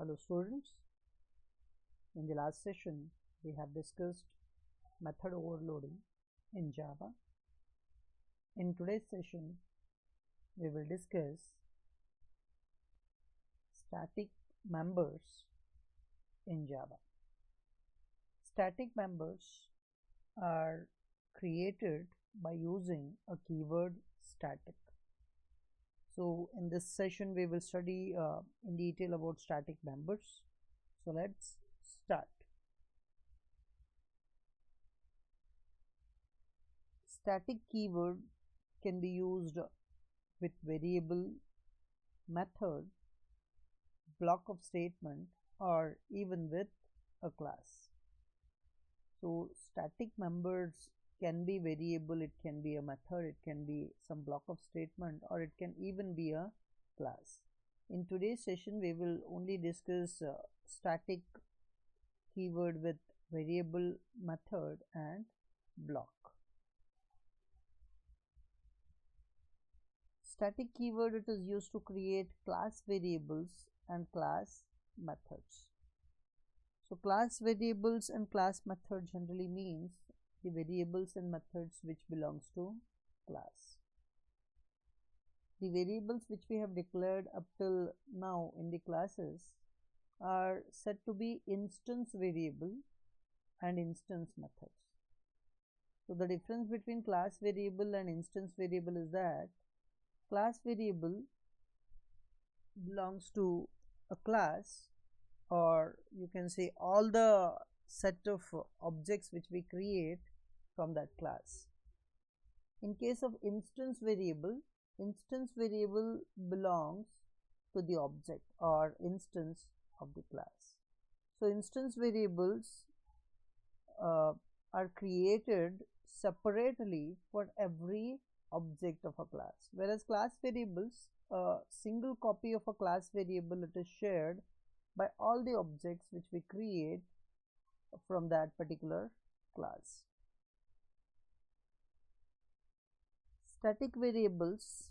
Hello students, in the last session we have discussed method overloading in Java. In today's session we will discuss static members in Java. Static members are created by using a keyword static. So in this session we will study in detail about static members. So let's start. Static keyword can be used with variable, method, block of statement, or even with a class. So static members can be variable, it can be a method, it can be some block of statement, or it can even be a class. In today's session we will only discuss static keyword with variable, method and block. Static keyword, it is used to create class variables and class methods. So class variables and class method generally means the variables and methods which belongs to class. The variables which we have declared up till now in the classes are said to be instance variable and instance methods. So the difference between class variable and instance variable is that class variable belongs to a class, or you can say all the set of objects which we create from that class. In case of instance variable belongs to the object or instance of the class. So instance variables are created separately for every object of a class, whereas class variables, a single copy of a class variable, it is shared by all the objects which we create from that particular class. Static variables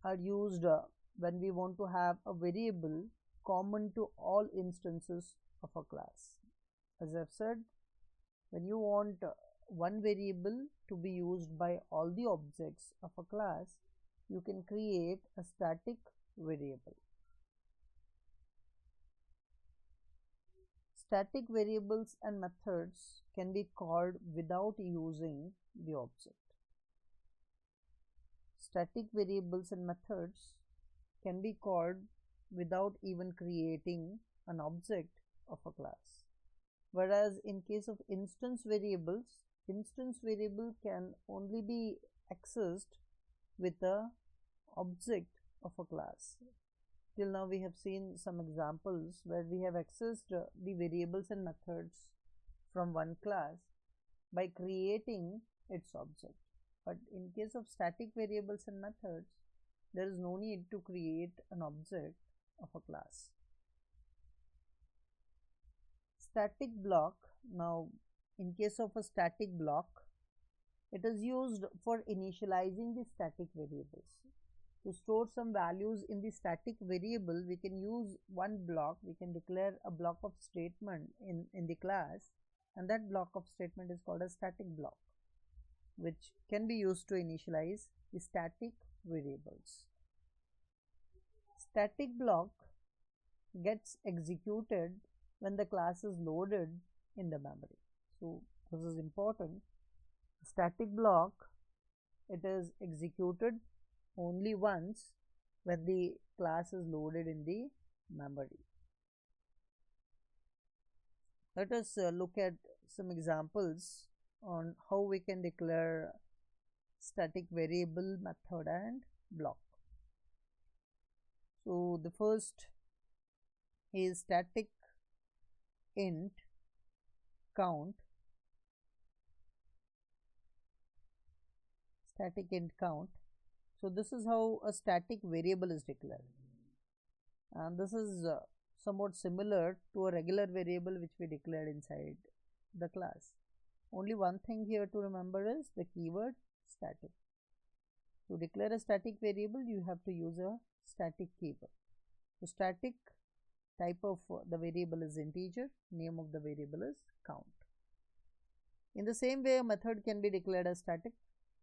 are used when we want to have a variable common to all instances of a class. As I've said, when you want one variable to be used by all the objects of a class, you can create a static variable. Static variables and methods can be called without using the object. Static variables and methods can be called without even creating an object of a class. Whereas in case of instance variables, instance variable can only be accessed with a object of a class. Till now we have seen some examples where we have accessed the variables and methods from one class by creating its object. But in case of static variables and methods, there is no need to create an object of a class. Static block. Now in case of a static block, it is used for initializing the static variables. To store some values in the static variable, we can use one block. We can declare a block of statement in the class, and that block of statement is called a static block, which can be used to initialize the static variables. Static block gets executed when the class is loaded in the memory. So this is important. Static block, it is executed only once when the class is loaded in the memory. Let us look at some examples on how we can declare static variable, method and block. So the first is static int count. Static int count. So this is how a static variable is declared, and this is somewhat similar to a regular variable which we declared inside the class. Only one thing here to remember is the keyword static. To declare a static variable, you have to use a static keyword. So static type of the variable is integer, name of the variable is count. In the same way, a method can be declared as static.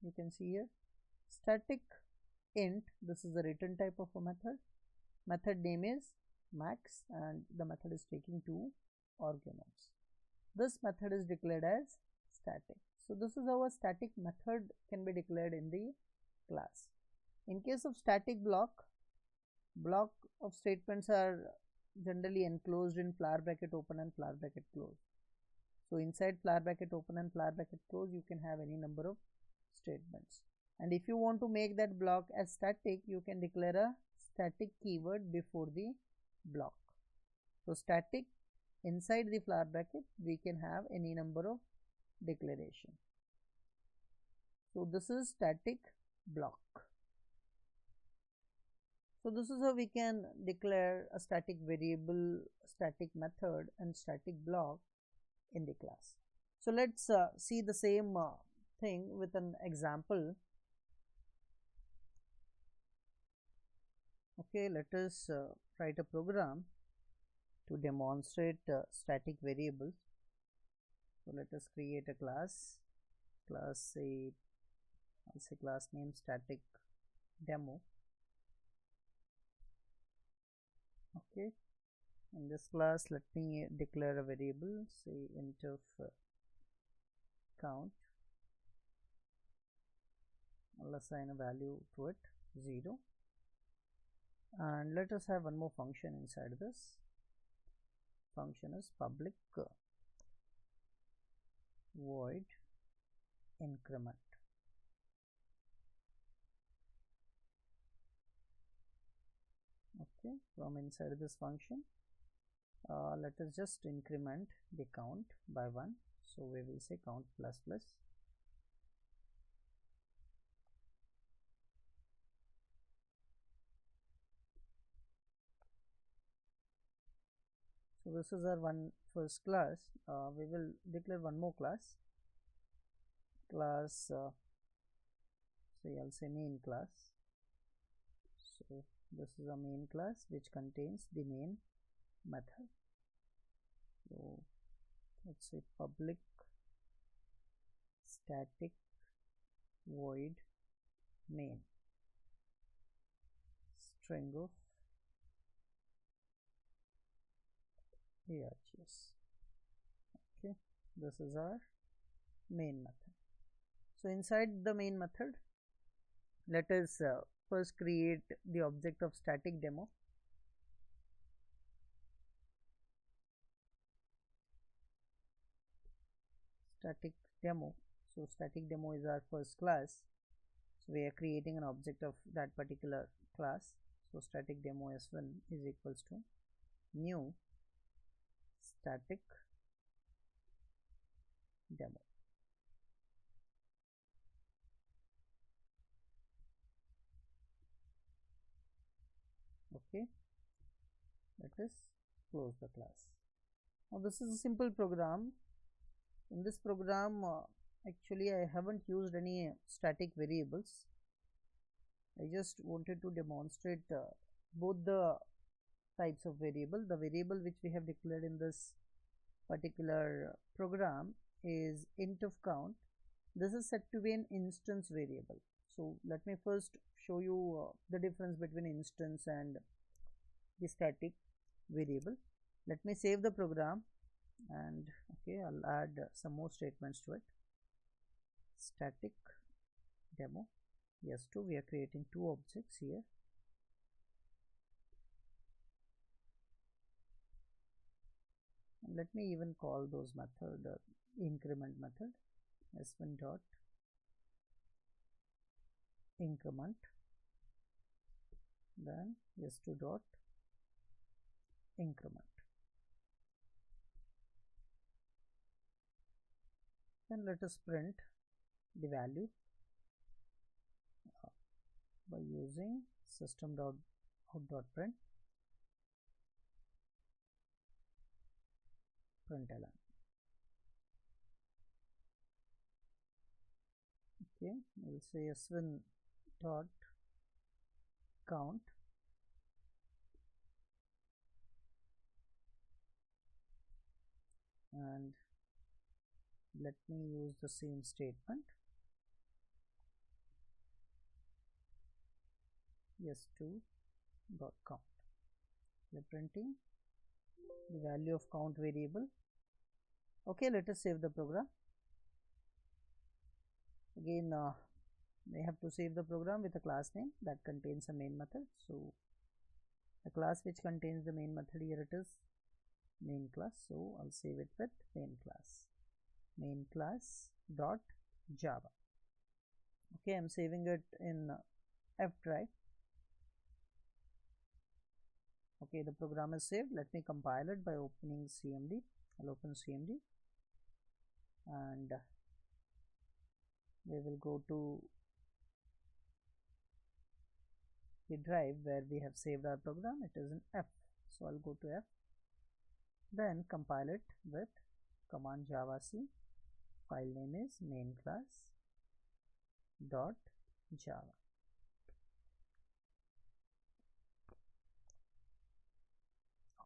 You can see here static int, this is the return type of a method. Method name is max and the method is taking 2 arguments. This method is declared as static. So this is how a static method can be declared in the class. In case of static block of statements are generally enclosed in flower bracket open and flower bracket close. So inside flower bracket open and flower bracket close, you can have any number of statements. And if you want to make that block as static, you can declare a static keyword before the block. So static, inside the flower bracket, we can have any number of declaration. So this is static block. So this is how we can declare a static variable, static method and static block in the class. So let's see the same thing with an example. Okay, let us write a program to demonstrate static variables. So let us create a class say, I'll say class name static demo. Okay, in this class let me declare a variable, say int of count. I'll assign a value to it 0, and let us have one more function inside this. Function is public void increment. Okay, from inside this function, let us just increment the count by 1. So we will say count plus plus. So this is our first class. We will declare one more class. Say I'll say main class. So this is a main class which contains the main method. So let's say public static void main string of args. Okay, this is our main method. So inside the main method, let us first create the object of static demo. Static demo. So static demo is our first class. So we are creating an object of that particular class. So static demo s1 is equals to new static demo. Okay, let us close the class. Now this is a simple program. In this program, actually I haven't used any static variables. I just wanted to demonstrate both the types of variable. The variable which we have declared in this particular program is int of count. This is set to be an instance variable. So let me first show you the difference between instance and the static variable. Let me save the program, and okay, I'll add some more statements to it. Static demo s2, we are creating two objects here. And let me even call those method increment method s1 dot increment, then s2 dot increment. Then let us print the value by using system.out.println. Okay, we'll say s1 dot count and let me use the same statement. S2 dot count. We are printing the value of count variable. Okay, let us save the program. Again, we have to save the program with a class name that contains a main method. So the class which contains the main method, here it is, main class. So I'll save it with main class dot java. Okay, I'm saving it in F drive. Okay, the program is saved. Let me compile it by opening CMD. I'll open CMD and we will go to the drive where we have saved our program. It is in F. So I'll go to F, then compile it with command javac. File name is main class dot java.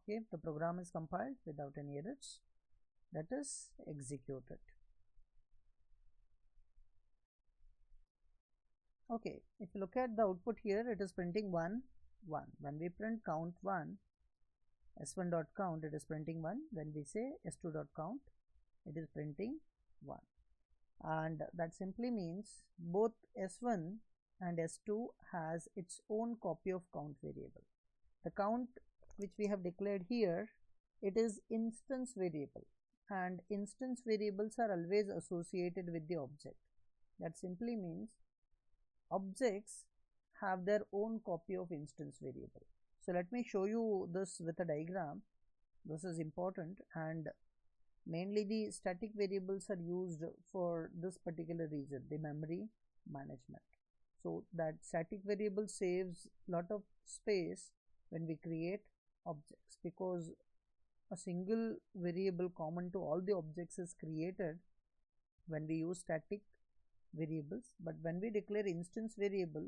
Okay, the program is compiled without any errors. Let us execute it. Okay, if you look at the output here, it is printing 1, 1. When we print count 1, s1 dot count, it is printing 1. When we say s2 dot count, it is printing 1. And that simply means both s1 and s2 has its own copy of count variable. The count which we have declared here, it is instance variable, and instance variables are always associated with the object. That simply means objects have their own copy of instance variable. So let me show you this with a diagram. This is important, and mainly the static variables are used for this particular reason, the memory management. So that static variable saves lot of space when we create objects, because a single variable common to all the objects is created when we use static variables. But when we declare instance variable,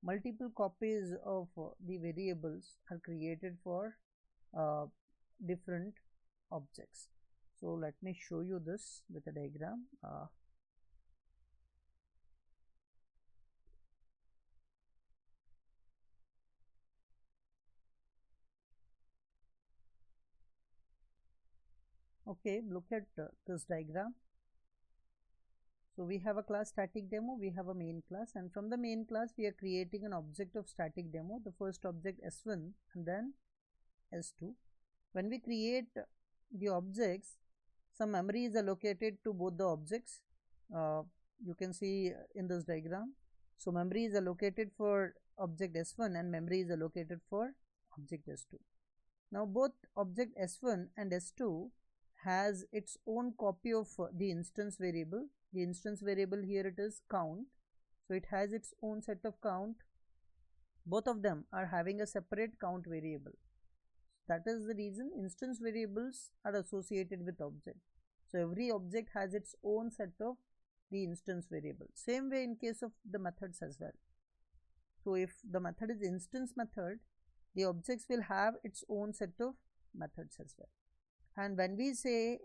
multiple copies of the variables are created for different objects. So let me show you this with a diagram. Okay, look at this diagram. So we have a class static demo, we have a main class, and from the main class we are creating an object of static demo, the first object s1 and then s2. When we create the objects, some memory is allocated to both the objects. You can see in this diagram. So memory is allocated for object s1 and memory is allocated for object s2. Now both object s1 and s2 has its own copy of the instance variable. The instance variable here, it is count. So it has its own set of count. Both of them are having a separate count variable. That is the reason instance variables are associated with object. So every object has its own set of the instance variable. Same way in case of the methods as well. So if the method is instance method, the objects will have its own set of methods as well. And when we say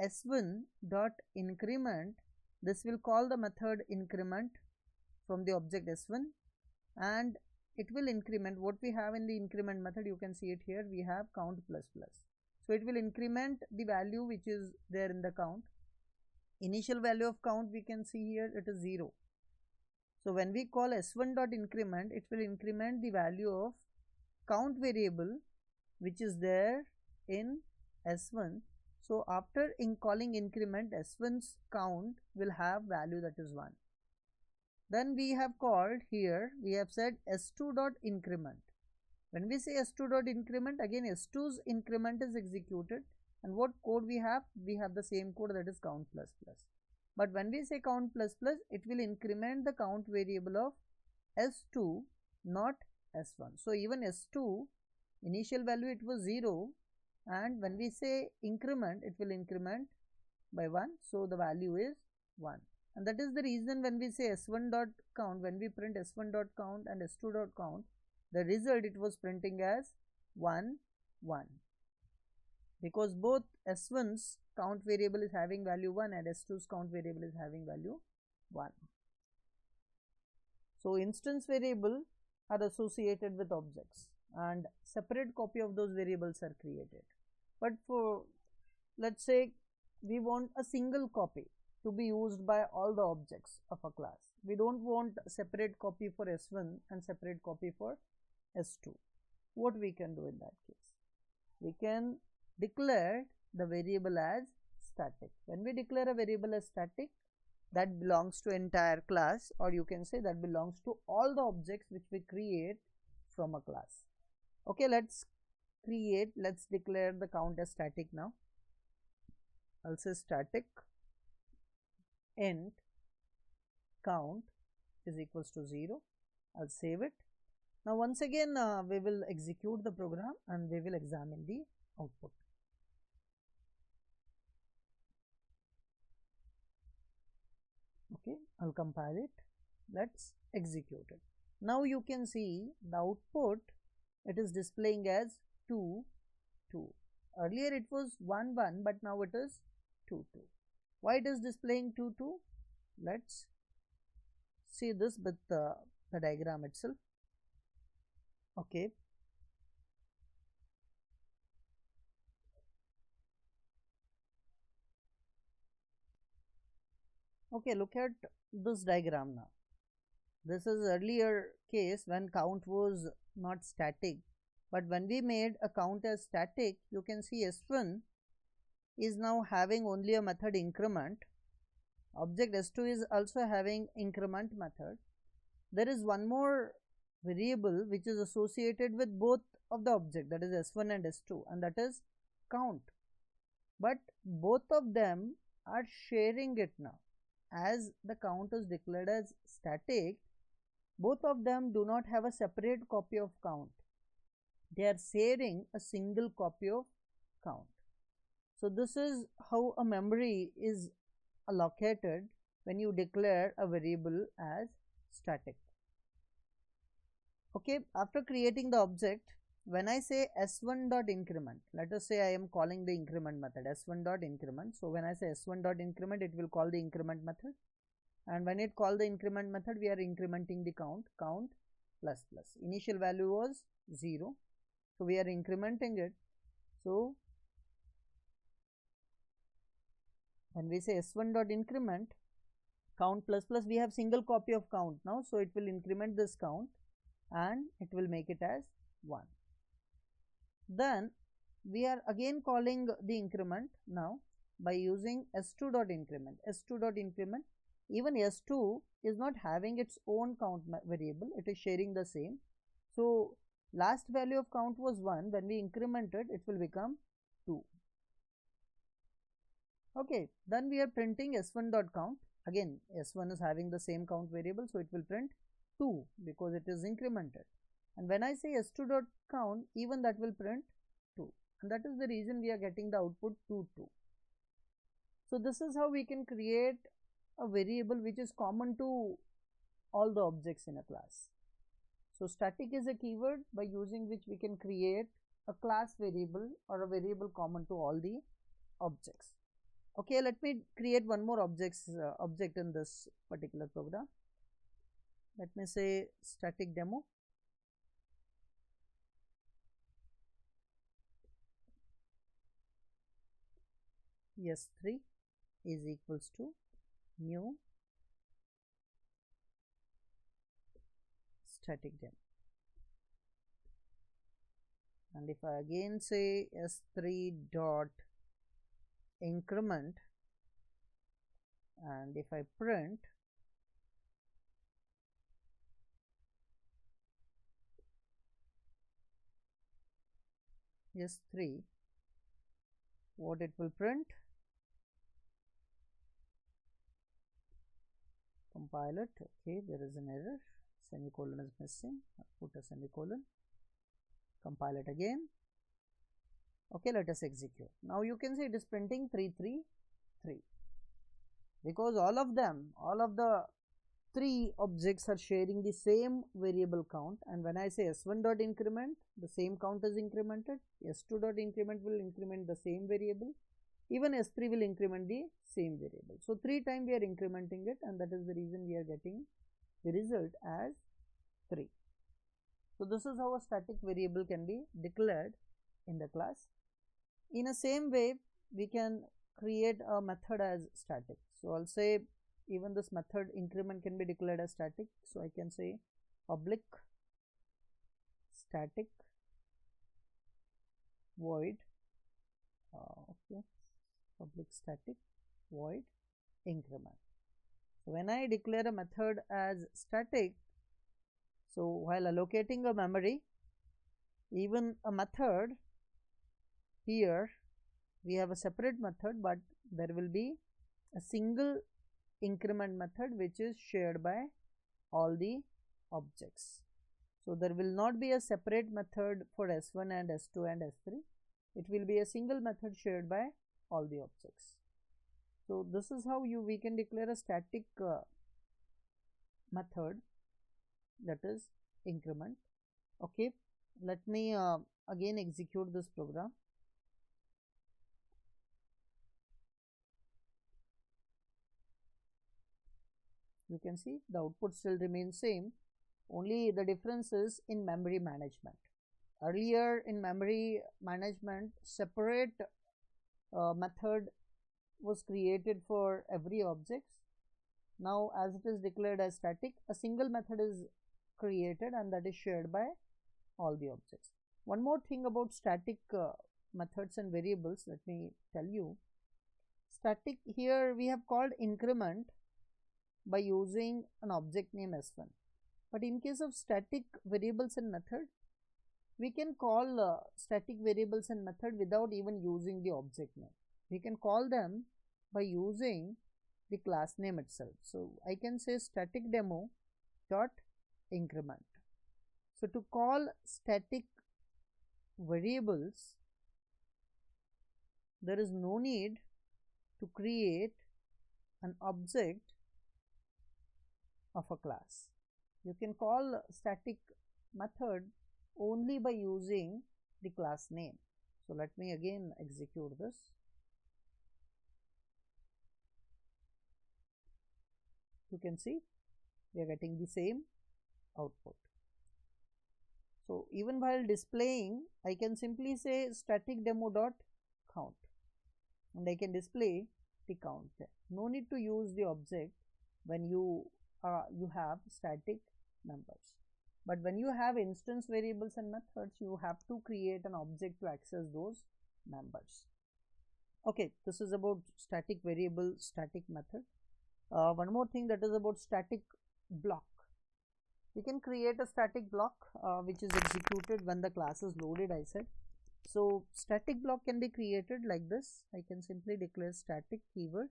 s1 dot increment, this will call the method increment from the object s1, and it will increment what we have in the increment method. You can see it here, we have count plus plus. So it will increment the value which is there in the count. Initial value of count we can see here, it is 0. So when we call s1 dot increment, it will increment the value of count variable which is there in s1. So after calling increment, s1's count will have value that is 1. Then we have called here, we have said s2 dot increment. When we say s2 dot increment, again s2's increment is executed, and what code we have? We have the same code, that is count plus plus. But when we say count plus plus, it will increment the count variable of s2, not s1. So even s2 initial value it was 0, and when we say increment, it will increment by 1. So the value is 1. And that is the reason when we say s1 dot count, when we print s1 dot count and s2 dot count, the result it was printing as 1, 1. because both S1's count variable is having value 1 and S2's count variable is having value 1. So instance variable are associated with objects and separate copy of those variables are created. But for, let's say, we want a single copy to be used by all the objects of a class. We don't want a separate copy for S1 and separate copy for S2. What we can do in that case? We can declare the variable as static. When we declare a variable as static, that belongs to entire class, or you can say that belongs to all the objects which we create from a class. Okay, let's declare the count as static now. I'll say static int count is equals to 0. I'll save it. Now once again we will execute the program and we will examine the output. Okay, I'll compile it. Let's execute it. Now you can see the output, it is displaying as 2, 2. Earlier it was 1, 1, but now it is 2, 2. Why it is displaying 2, 2? Let's see this with the diagram itself. Okay. Okay, look at this diagram now. This is earlier case when count was not static, but when we made a count as static, you can see S1 is now having only a method increment. Object S2 is also having increment method. There is one more variable which is associated with both of the object, that is S1 and S2, and that is count. But both of them are sharing it now. As the count is declared as static, both of them do not have a separate copy of count. They are sharing a single copy of count. So this is how a memory is allocated when you declare a variable as static. Okay, after creating the object, when I say s1.increment, let us say I am calling the increment method s1.increment. So when I say s1.increment, it will call the increment method, and when it call the increment method, we are incrementing the count plus plus. Initial value was 0, so we are incrementing it. So when we say s1.increment count plus plus, we have single copy of count now, so it will increment this count and it will make it as 1. Then we are again calling the increment now by using s2.increment. s2.increment, even s2 is not having its own count variable, it is sharing the same. So last value of count was 1, when we increment it, it will become 2. Okay, then we are printing s1.count. Again, s1 is having the same count variable, so it will print 2 because it is incremented. And when I say s2.count, even that will print 2, and that is the reason we are getting the output 2, 2. So this is how we can create a variable which is common to all the objects in a class. So static is a keyword by using which we can create a class variable or a variable common to all the objects. Okay, let me create one more object in this particular program. Let me say static demo. S3 is equals to new static demo. And if I again say S3 dot increment, and if I print S3, what it will print? Compile it. Okay, there is an error, semicolon is missing. I'll put a semicolon, compile it again. Okay, let us execute. Now you can see it is printing 333, because all of the three objects are sharing the same variable count, and when I say s1 dot increment, the same count is incremented, s2 dot increment will increment the same variable, even s3 will increment the same variable. So 3 times we are incrementing it, and that is the reason we are getting the result as 3. So this is how a static variable can be declared in the class. In the same way, we can create a method as static. So I'll say even this method increment can be declared as static. So I can say public static void public static void increment. So when I declare a method as static, so while allocating a memory, even a method here, we have a separate method, but there will be a single increment method which is shared by all the objects. So there will not be a separate method for s1 and s2 and s3. It will be a single method shared by all the objects. So this is how we can declare a static method, that is increment. Okay, let me again execute this program. You can see the output still remains same, only the difference is in memory management. Earlier in memory management, separate method was created for every object. Now as it is declared as static, a single method is created and that is shared by all the objects. One more thing about static methods and variables, let me tell you. Static, here we have called increment by using an object name s1, but in case of static variables and method, we can call static variables and method without even using the object name. We can call them by using the class name itself. So I can say static demo dot increment. So to call static variables, there is no need to create an object of a class. You can call static method only by using the class name. So let me again execute this. You can see we are getting the same output. So even while displaying, I can simply say static demo dot count, and I can display the count there. No need to use the object when you have static numbers. But when you have instance variables and methods, you have to create an object to access those members. Okay, this is about static variable, static method. One more thing, that is about static block. We can create a static block which is executed when the class is loaded, I said. So static block can be created like this. I can simply declare static keyword.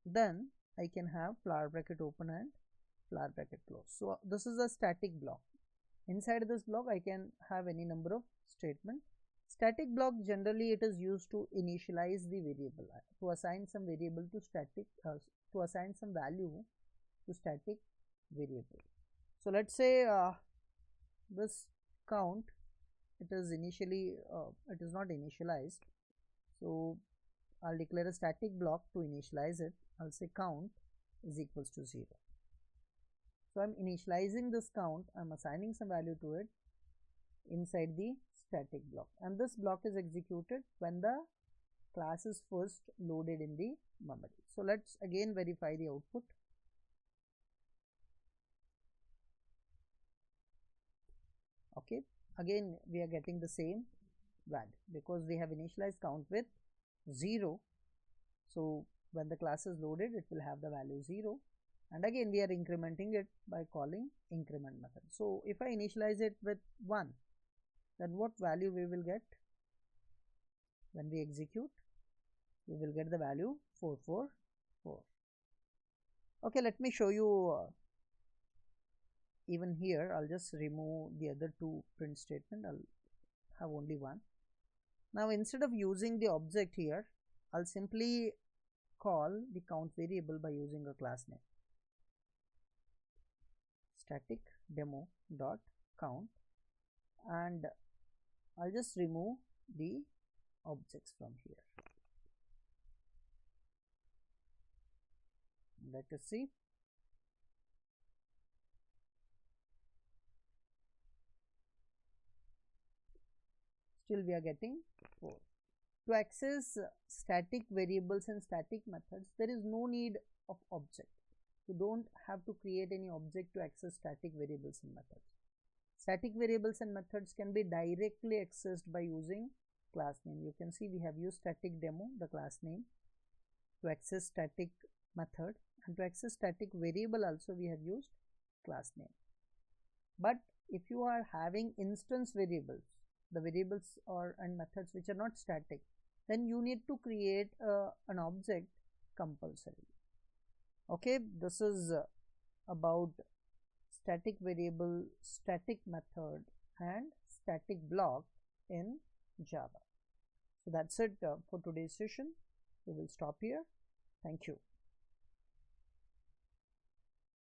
Then I can have flower bracket open and flower bracket close. So this is a static block. Inside this block I can have any number of statements. Static block, generally it is used to initialize the variable, to assign some variable to static, to assign some value to static variable. So let's say this count, it is initially it is not initialized, so I'll declare a static block to initialize it. I'll say count is equals to 0. So I'm initializing this count, I'm assigning some value to it inside the static block, and this block is executed when the class is first loaded in the memory. So let's again verify the output. Okay, again we are getting the same value because we have initialized count with 0. So when the class is loaded, it will have the value 0, and again we are incrementing it by calling increment method. So if I initialize it with 1, then what value we will get? When we execute, we will get the value 444. Okay, let me show you even here. I'll just remove the other two print statement. I'll have only one. Now instead of using the object here, I'll simply call the count variable by using a class name. static demo dot count, and I'll just remove the objects from here. Let us see. Still we are getting 4. To access static variables and static methods, there is no need of object. You don't have to create any object to access static variables and methods. Static variables and methods can be directly accessed by using class name. You can see we have used static demo, the class name, to access static method, and to access static variable also we have used class name. But if you are having instance variables, the variables and methods which are not static, then you need to create an object compulsorily. Okay, this is about static variable, static method and static block in Java. So that's it for today's session. We will stop here. Thank you.